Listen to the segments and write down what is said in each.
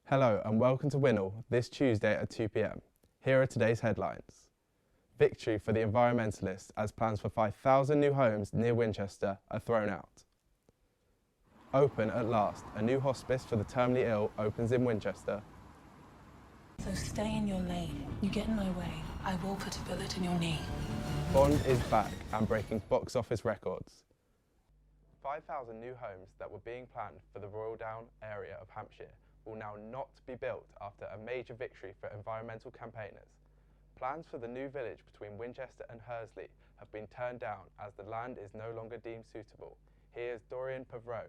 Hello and welcome to Winol this Tuesday at 2 p.m. Here are today's headlines. Victory for the environmentalists as plans for 5,000 new homes near Winchester are thrown out. Open at last, a new hospice for the terminally ill opens in Winchester. So stay in your lane. You get in my way, I will put a bullet in your knee. Bond is back and breaking box office records. 5,000 new homes that were being planned for the Royaldan area of Hampshire will now not be built after a major victory for environmental campaigners. Plans for the new village between Winchester and Hursley have been turned down as the land is no longer deemed suitable. Here's Dorian Pavreau.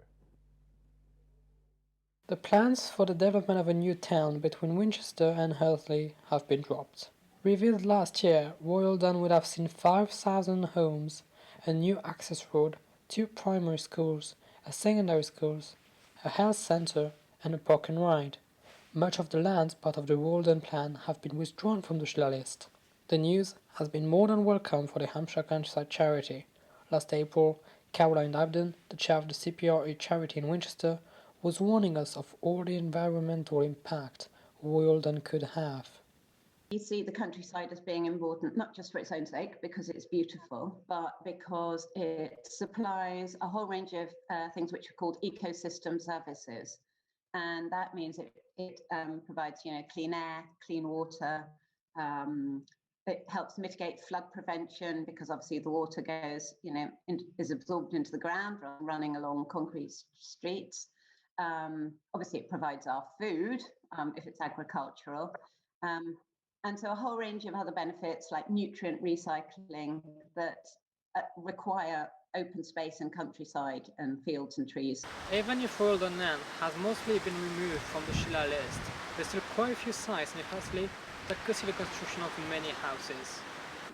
The plans for the development of a new town between Winchester and Hursley have been dropped. Revealed last year, Royaldan would have seen 5,000 homes, a new access road, 2 primary schools, a secondary school, a health centre, and a park and ride. Much of the land part of the Royaldan plan have been withdrawn from the Schiller list. The news has been more than welcome for the Hampshire Countryside charity. Last April, Caroline Abden, the chair of the CPRA charity in Winchester, was warning us of all the environmental impact Royaldan could have. You see the countryside as being important, not just for its own sake, because it's beautiful, but because it supplies a whole range of things which are called ecosystem services. And that means it provides, clean air, clean water. It helps mitigate flood prevention because obviously the water goes, is absorbed into the ground rather than running along concrete streets. Obviously, it provides our food if it's agricultural. And so a whole range of other benefits like nutrient recycling that require open space and countryside and fields and trees. Even if Royaldan has mostly been removed from the Schiller list, there's still quite a few sites near Hursley that could see the construction of many houses.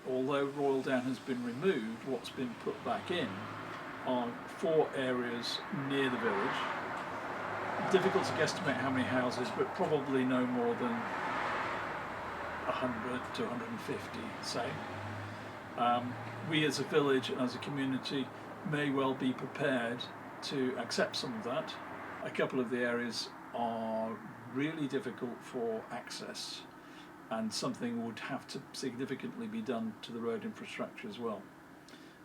Although Royaldan has been removed, what's been put back in are 4 areas near the village. Difficult to guesstimate how many houses, but probably no more than 100 to 150, say. We as a village and as a community may well be prepared to accept some of that. A couple of the areas are really difficult for access, and something would have to significantly be done to the road infrastructure as well.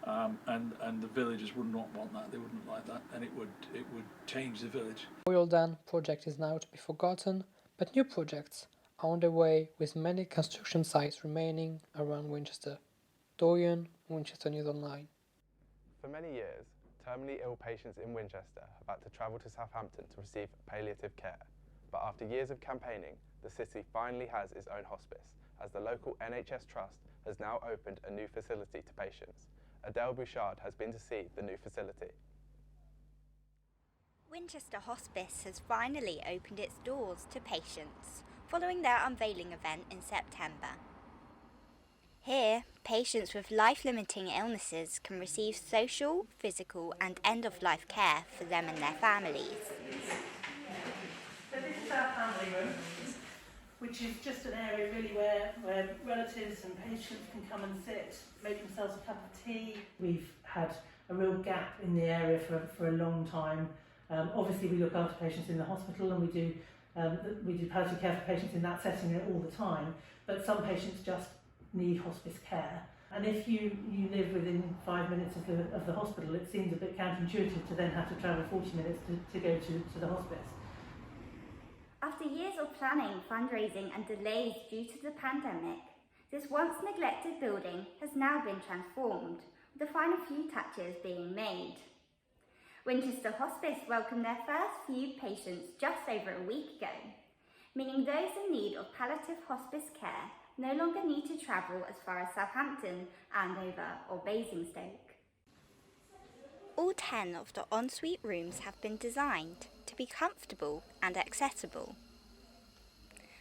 And the villagers would not want that, they wouldn't like that, and it would change the village. Royaldan project is now to be forgotten, but new projects are on their way with many construction sites remaining around Winchester. Dorian, Winchester News Online. For many years, terminally ill patients in Winchester have had to travel to Southampton to receive palliative care. But after years of campaigning, the city finally has its own hospice, as the local NHS Trust has now opened a new facility to patients. Adele Bouchard has been to see the new facility. Winchester Hospice has finally opened its doors to patients following their unveiling event in September. Here, patients with life-limiting illnesses can receive social, physical and end-of-life care for them and their families. So this is our family room, which is just an area really where relatives and patients can come and sit, make themselves a cup of tea. We've had a real gap in the area for a long time. Obviously we look after patients in the hospital and we do palliative care for patients in that setting all the time, but some patients just need hospice care. And if you live within 5 minutes of the hospital, it seems a bit counterintuitive to then have to travel 40 minutes to go to the hospice. After years of planning, fundraising and delays due to the pandemic, this once neglected building has now been transformed, with the final few touches being made. Winchester Hospice welcomed their first few patients just over a week ago, meaning those in need of palliative hospice care no longer need to travel as far as Southampton, Andover or Basingstoke. All 10 of the ensuite rooms have been designed to be comfortable and accessible,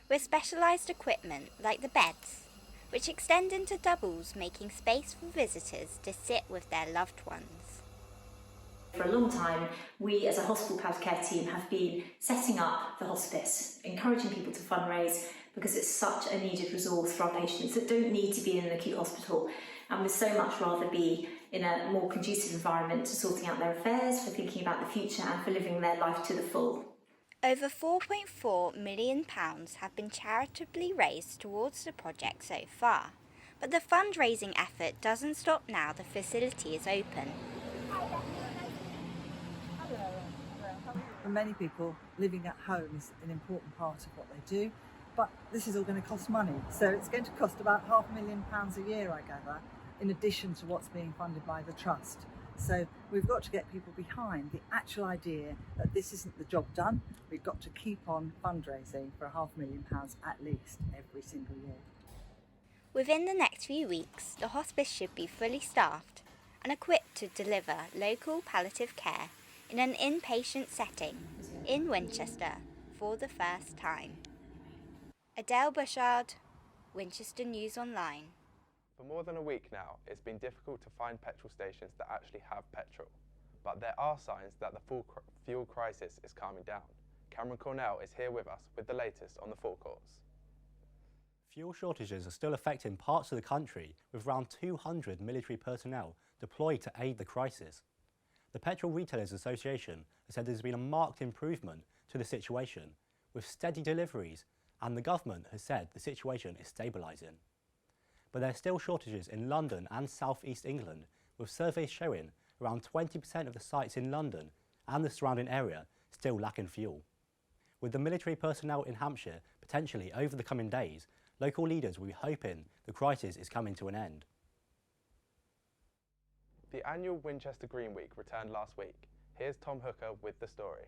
with specialised equipment like the beds, which extend into doubles, making space for visitors to sit with their loved ones. For a long time, we as a hospital palliative care team have been setting up the hospice, encouraging people to fundraise because it's such a needed resource for our patients that don't need to be in an acute hospital and would so much rather be in a more conducive environment to sorting out their affairs, for thinking about the future and for living their life to the full. Over £4.4 million have been charitably raised towards the project so far, but the fundraising effort doesn't stop now the facility is open. For many people, living at home is an important part of what they do, but this is all going to cost money. So it's going to cost about £500,000 a year, I gather, in addition to what's being funded by the Trust. So we've got to get people behind the actual idea that this isn't the job done. We've got to keep on fundraising for £500,000 at least every single year. Within the next few weeks, the hospice should be fully staffed and equipped to deliver local palliative care in an inpatient setting in Winchester for the first time. Adele Bushard, Winchester News Online. For more than a week now, it's been difficult to find petrol stations that actually have petrol. But there are signs that the fuel crisis is calming down. Cameron Cornell is here with us with the latest on the forecourts. Fuel shortages are still affecting parts of the country, with around 200 military personnel deployed to aid the crisis. The Petrol Retailers Association has said there's been a marked improvement to the situation, with steady deliveries, and the government has said the situation is stabilising. But there are still shortages in London and South East England, with surveys showing around 20% of the sites in London and the surrounding area still lacking fuel. With the military personnel in Hampshire potentially over the coming days, local leaders will be hoping the crisis is coming to an end. The annual Winchester Green Week returned last week. Here's Tom Hooker with the story.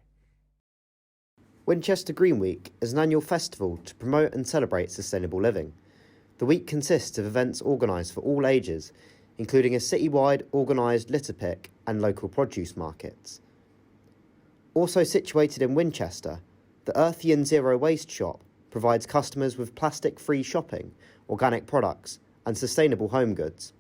Winchester Green Week is an annual festival to promote and celebrate sustainable living. The week consists of events organised for all ages, including a citywide organised litter pick and local produce markets. Also situated in Winchester, the Earthy and Zero Waste shop provides customers with plastic-free shopping, organic products and sustainable home goods.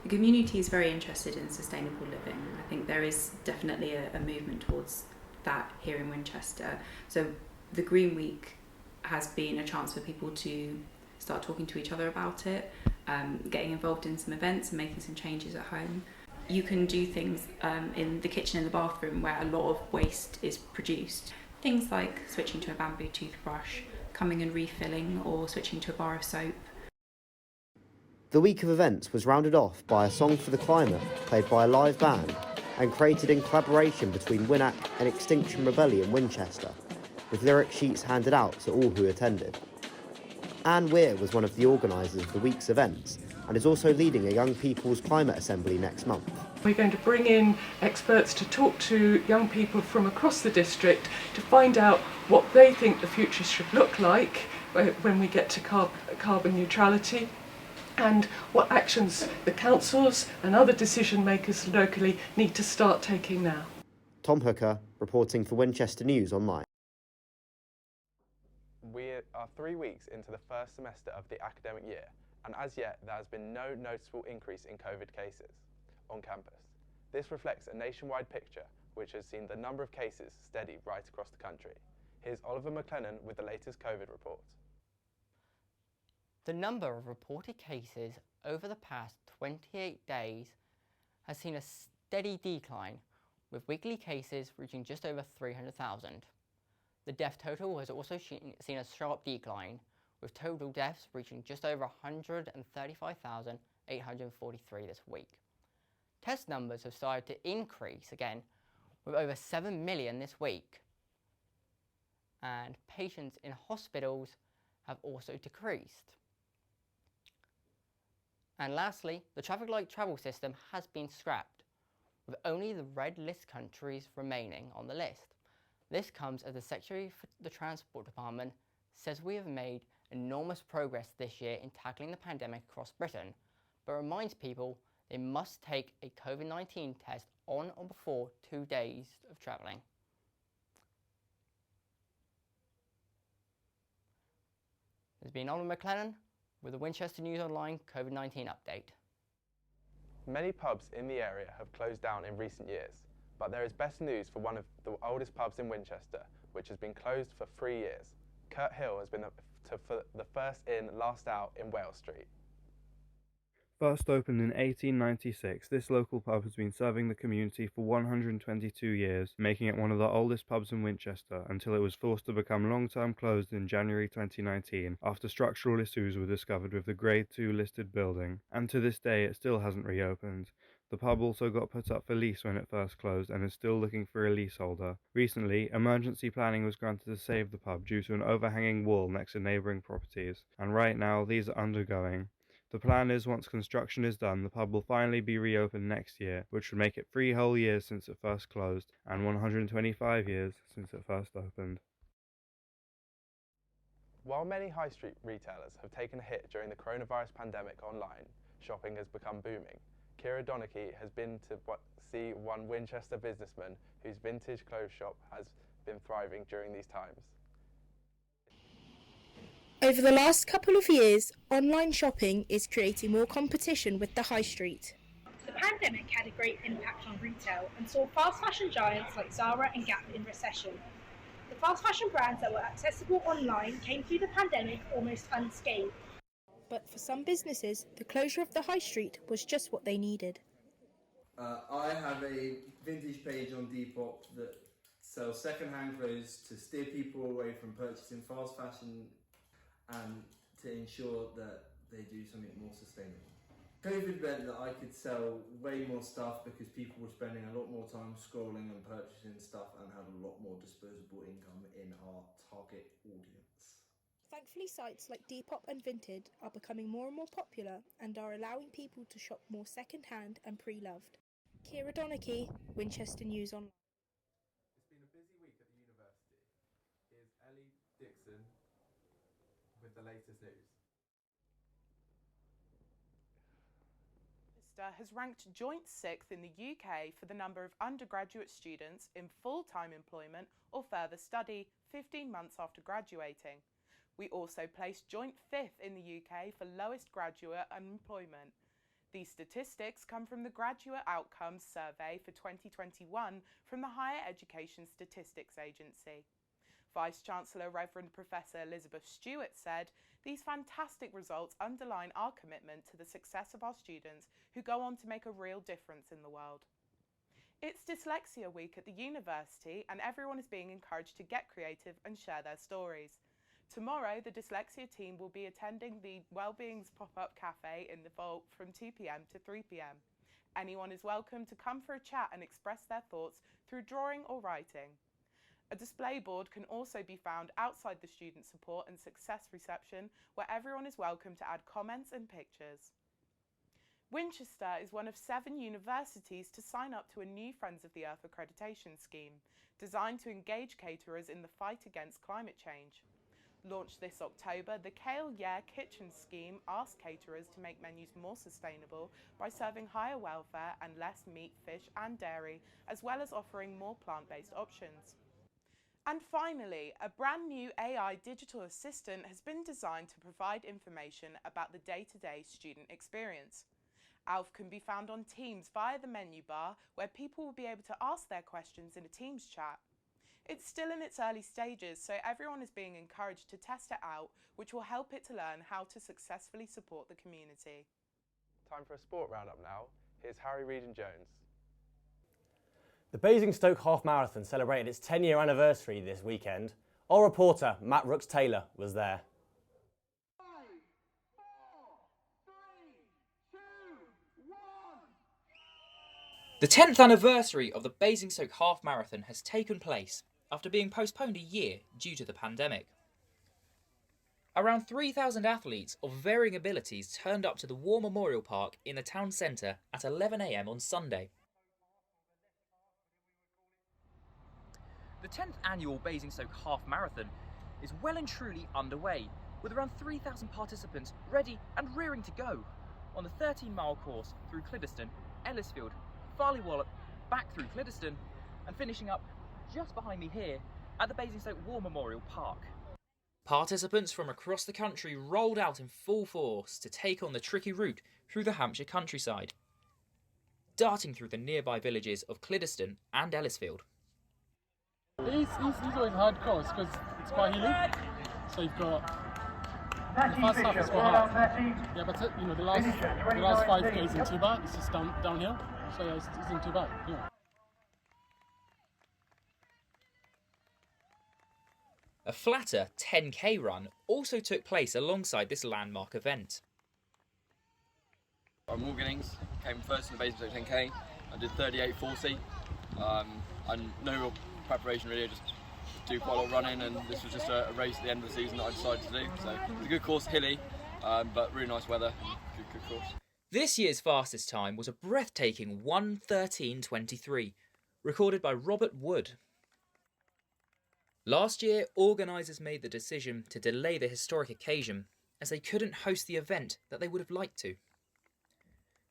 The community is very interested in sustainable living. I think there is definitely a movement towards that here in Winchester. So the Green Week has been a chance for people to start talking to each other about it, getting involved in some events and making some changes at home. You can do things in the kitchen and the bathroom where a lot of waste is produced. Things like switching to a bamboo toothbrush, coming and refilling, or switching to a bar of soap. The week of events was rounded off by a Song for the Climate played by a live band and created in collaboration between WINAC and Extinction Rebellion Winchester, with lyric sheets handed out to all who attended. Anne Weir was one of the organisers of the week's events and is also leading a Young People's Climate Assembly next month. We're going to bring in experts to talk to young people from across the district to find out what they think the future should look like when we get to carbon neutrality, and what actions the councils and other decision makers locally need to start taking now. Tom Hooker, reporting for Winchester News Online. We are 3 weeks into the first semester of the academic year, and as yet there has been no noticeable increase in COVID cases on campus. This reflects a nationwide picture which has seen the number of cases steady right across the country. Here's Oliver McLennan with the latest COVID report. The number of reported cases over the past 28 days has seen a steady decline, with weekly cases reaching just over 300,000. The death total has also seen a sharp decline, with total deaths reaching just over 135,843 this week. Test numbers have started to increase again, with over 7 million this week. And patients in hospitals have also decreased. And lastly, the traffic light travel system has been scrapped, with only the red list countries remaining on the list. This comes as the Secretary for the Transport Department says we have made enormous progress this year in tackling the pandemic across Britain, but reminds people they must take a COVID-19 test on or before 2 days of travelling. There's been Oliver McLennan with the Winchester News Online COVID-19 update. Many pubs in the area have closed down in recent years, but there is best news for one of the oldest pubs in Winchester, which has been closed for 3 years. Curley Hill has been for the first in, last out in Wales Street. First opened in 1896, this local pub has been serving the community for 122 years, making it one of the oldest pubs in Winchester until it was forced to become long-term closed in January 2019 after structural issues were discovered with the Grade 2 listed building, and to this day it still hasn't reopened. The pub also got put up for lease when it first closed and is still looking for a leaseholder. Recently, emergency planning was granted to save the pub due to an overhanging wall next to neighbouring properties, and right now these are undergoing. The plan is once construction is done, the pub will finally be reopened next year, which would make it 3 whole years since it first closed and 125 years since it first opened. While many high street retailers have taken a hit during the coronavirus pandemic online, shopping has become booming. Kira Donachie has been to see one Winchester businessman whose vintage clothes shop has been thriving during these times. Over the last couple of years, online shopping is creating more competition with the high street. The pandemic had a great impact on retail and saw fast fashion giants like Zara and Gap in recession. The fast fashion brands that were accessible online came through the pandemic almost unscathed. But for some businesses, the closure of the high street was just what they needed. I have a vintage page on Depop that sells second-hand clothes to steer people away from purchasing fast fashion and to ensure that they do something more sustainable. COVID meant that I could sell way more stuff because people were spending a lot more time scrolling and purchasing stuff and had a lot more disposable income in our target audience. Thankfully, sites like Depop and Vinted are becoming more and more popular and are allowing people to shop more second-hand and pre-loved. Kira Donachie, Winchester News Online. It's been a busy week at the university. Here's Ellie Dixon with the latest news. Winchester has ranked joint 6th in the UK for the number of undergraduate students in full-time employment or further study 15 months after graduating. We also placed joint 5th in the UK for lowest graduate unemployment. These statistics come from the Graduate Outcomes Survey for 2021 from the Higher Education Statistics Agency. Vice-Chancellor Reverend Professor Elizabeth Stewart said, "These fantastic results underline our commitment to the success of our students who go on to make a real difference in the world." It's Dyslexia Week at the university and everyone is being encouraged to get creative and share their stories. Tomorrow, the dyslexia team will be attending the Wellbeing's pop-up cafe in the Vault from 2 p.m. to 3 p.m. Anyone is welcome to come for a chat and express their thoughts through drawing or writing. A display board can also be found outside the student support and success reception where everyone is welcome to add comments and pictures. Winchester is one of 7 universities to sign up to a new Friends of the Earth accreditation scheme, designed to engage caterers in the fight against climate change. Launched this October, the Kale Yeah Kitchen scheme asks caterers to make menus more sustainable by serving higher welfare and less meat, fish and dairy, as well as offering more plant-based options. And finally, a brand new AI digital assistant has been designed to provide information about the day-to-day student experience. Alf can be found on Teams via the menu bar, where people will be able to ask their questions in a Teams chat. It's still in its early stages, so everyone is being encouraged to test it out, which will help it to learn how to successfully support the community. Time for a sport roundup now. Here's Harry Regan-Jones. The Basingstoke Half Marathon celebrated its 10-year anniversary this weekend. Our reporter, Matt Rooks-Taylor, was there. The 10th anniversary of the Basingstoke Half Marathon has taken place after being postponed a year due to the pandemic. Around 3,000 athletes of varying abilities turned up to the War Memorial Park in the town centre at 11 a.m. on Sunday. The 10th annual Basingstoke Half Marathon is well and truly underway, with around 3,000 participants ready and rearing to go on the 13-mile course through Cliddeston, Ellisfield, Farley Wallop, back through Cliddeston, and finishing up just behind me here at the Basingstoke War Memorial Park. Participants from across the country rolled out in full force to take on the tricky route through the Hampshire countryside, darting through the nearby villages of Cliddeston and Ellisfield. It's always hard course because it's quite hilly, so you've got The first half is quite hard. Yeah, but the last 5K isn't too bad. It's just downhill, so yeah, it isn't too bad. Yeah. A flatter 10k run also took place alongside this landmark event. I'm Morgan Ings, came first in the Basingstoke 10k. I did 38.40. And no real preparation really, I just do quite a lot of running, and this was just a race at the end of the season that I decided to do. So it was a good course, hilly, but really nice weather and good course. This year's fastest time was a breathtaking 1:13.23, recorded by Robert Wood. Last year, organisers made the decision to delay the historic occasion as they couldn't host the event that they would have liked to.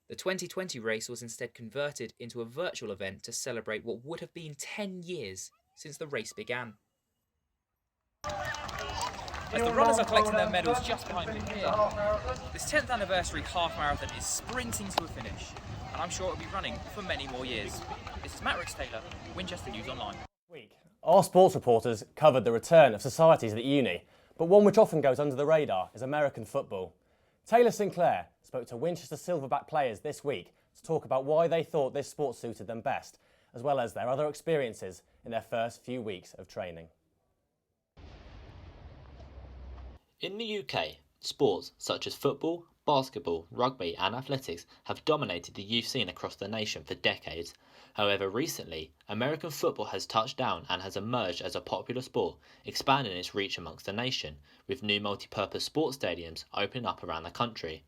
The 2020 race was instead converted into a virtual event to celebrate what would have been 10 years since the race began. As the runners are collecting their medals just behind me here, this 10th anniversary half marathon is sprinting to a finish, and I'm sure it'll be running for many more years. This is Matt Ricks-Taylor, Winchester News Online. Our sports reporters covered the return of societies at uni, but one which often goes under the radar is American football. Taylor Sinclair spoke to Winchester Silverback players this week to talk about why they thought this sport suited them best, as well as their other experiences in their first few weeks of training. In the UK, sports such as football, basketball, rugby and athletics have dominated the youth scene across the nation for decades. However, recently, American football has touched down and has emerged as a popular sport, expanding its reach amongst the nation, with new multi-purpose sports stadiums opening up around the country.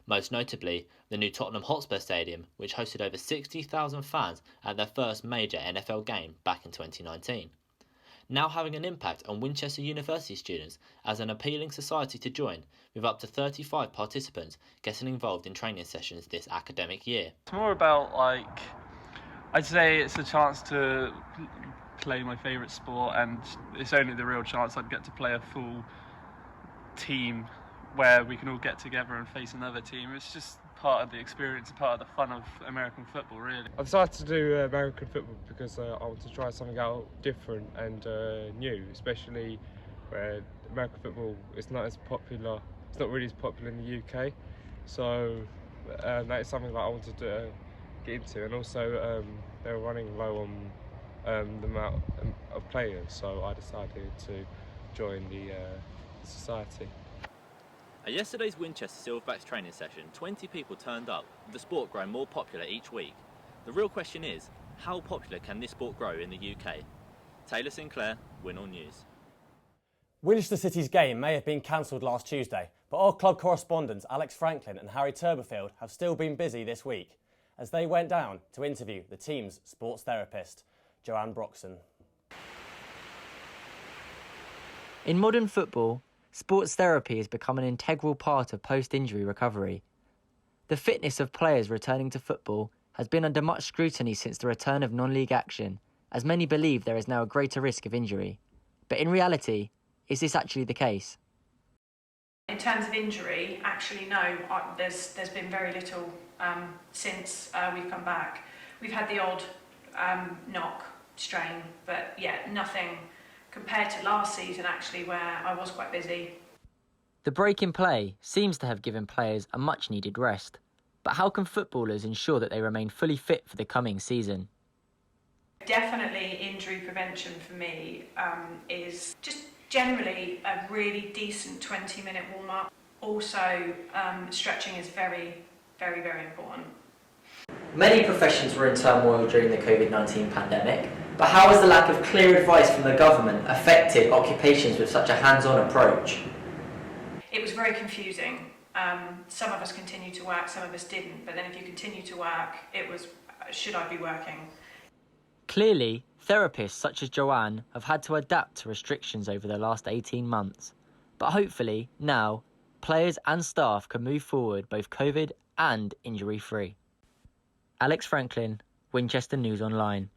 Most notably, the new Tottenham Hotspur Stadium, which hosted over 60,000 fans at their first major NFL game back in 2019. Now having an impact on Winchester University students as an appealing society to join, with up to 35 participants getting involved in training sessions this academic year. It's more about, I'd say it's a chance to play my favourite sport, and it's only the real chance I'd get to play a full team where we can all get together and face another team. It's just part of the experience, part of the fun of American football, really. I've decided to do American football because I want to try something out different and new, especially where American football is not as popular. It's not really as popular in the UK, so that is something that I wanted to get into. And also, they were running low on the amount of players, so I decided to join the society. At yesterday's Winchester Silverbacks training session, 20 people turned up, with the sport growing more popular each week. The real question is, how popular can this sport grow in the UK? Taylor Sinclair, Winol News. Winchester City's game may have been cancelled last Tuesday, but our club correspondents Alex Franklin and Harry Turberfield have still been busy this week, as they went down to interview the team's sports therapist, Joanne Broxson. In modern football, sports therapy has become an integral part of post-injury recovery. The fitness of players returning to football has been under much scrutiny since the return of non-league action, as many believe there is now a greater risk of injury. But in reality, is this actually the case? In terms of injury, actually no, there's been very little since we've come back. We've had the odd knock, strain, but yeah, nothing compared to last season actually, where I was quite busy. The break in play seems to have given players a much needed rest. But how can footballers ensure that they remain fully fit for the coming season? Definitely injury prevention for me is just generally a really decent 20-minute warm-up. Also, stretching is very, very, very important. Many professions were in turmoil during the COVID-19 pandemic, but how has the lack of clear advice from the government affected occupations with such a hands-on approach? It was very confusing. Some of us continued to work, some of us didn't, but then if you continue to work, it was, should I be working? Clearly, therapists such as Joanne have had to adapt to restrictions over the last 18 months. But hopefully, now, players and staff can move forward both COVID and injury-free. Alex Franklin, Winchester News Online.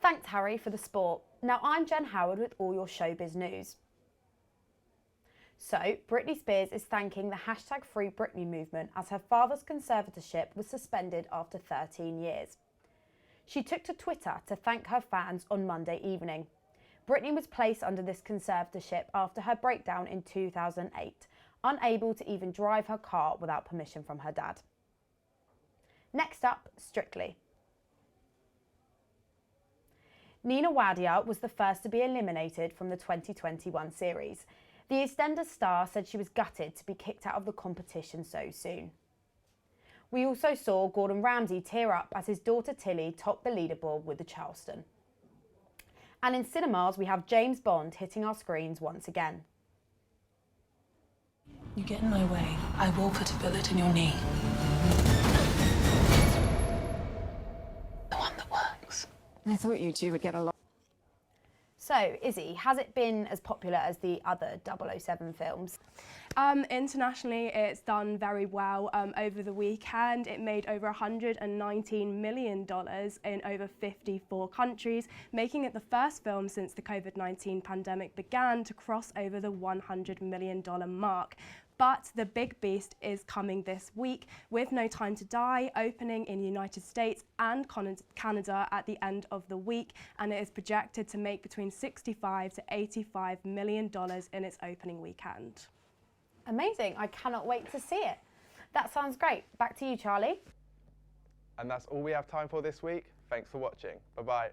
Thanks, Harry, for the sport. Now I'm Jen Howard with all your showbiz news. So, Britney Spears is thanking the #FreeBritney movement as her father's conservatorship was suspended after 13 years. She took to Twitter to thank her fans on Monday evening. Britney was placed under this conservatorship after her breakdown in 2008, unable to even drive her car without permission from her dad. Next up, Strictly. Nina Wadia was the first to be eliminated from the 2021 series. The EastEnders star said she was gutted to be kicked out of the competition so soon. We also saw Gordon Ramsay tear up as his daughter Tilly topped the leaderboard with the Charleston. And in cinemas, we have James Bond hitting our screens once again. You get in my way, I will put a bullet in your knee. The one that works. I thought you two would get along. So, Izzy, has it been as popular as the other 007 films? Internationally, it's done very well. Over the weekend, it made over $119 million in over 54 countries, making it the first film since the COVID-19 pandemic began to cross over the $100 million mark. But the big beast is coming this week with No Time to Die opening in the United States and Canada at the end of the week, and it is projected to make between $65 to $85 million in its opening weekend. Amazing, I cannot wait to see it. That sounds great. Back to you, Charlie. And that's all we have time for this week. Thanks for watching. Bye-bye.